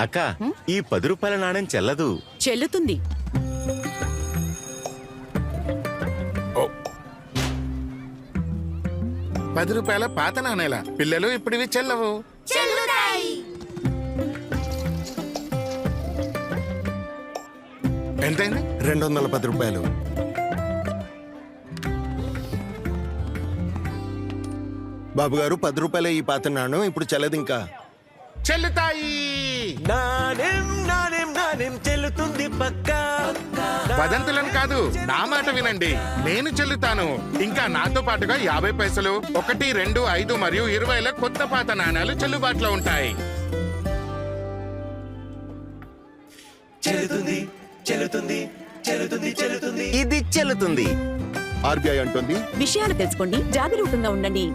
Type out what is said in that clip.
అక్క, ఈ 10 రూపాయల నాణ్యం చెల్లదు. చెల్లుతుంది. ₹10 పాత నాణేల పిల్లలు ఇప్పుడివి చెల్లవు. ఎంతైంది? 210 రూపాయలు. బాబు గారు, 10 రూపాయలే ఈ పాత నాణ్యం, ఇప్పుడు చెల్లదు ఇంకా. చెల్లుతాయి. నాణ్యం నాణ్యం నాణ్యం చెల్లుతుంది పక్కా. వదంతులను కాదు, నా మాట వినండి. నేను చెల్లుతాను. ఇంకా నాతో పాటుగా 50 పైసలు, 1, 2, 5 మరియు 20ల కొత్త పాత నాణాలు చెల్లుబాటులో ఉంటాయి. చెల్లుతుంది చెల్లుతుంది చెల్లుతుంది చెల్లుతుంది ఇది చెల్లుతుంది. ఆర్బీఐ అంటుంది, విషయాలు తెలుసుకోండి, జాగరూకంగా ఉండండి.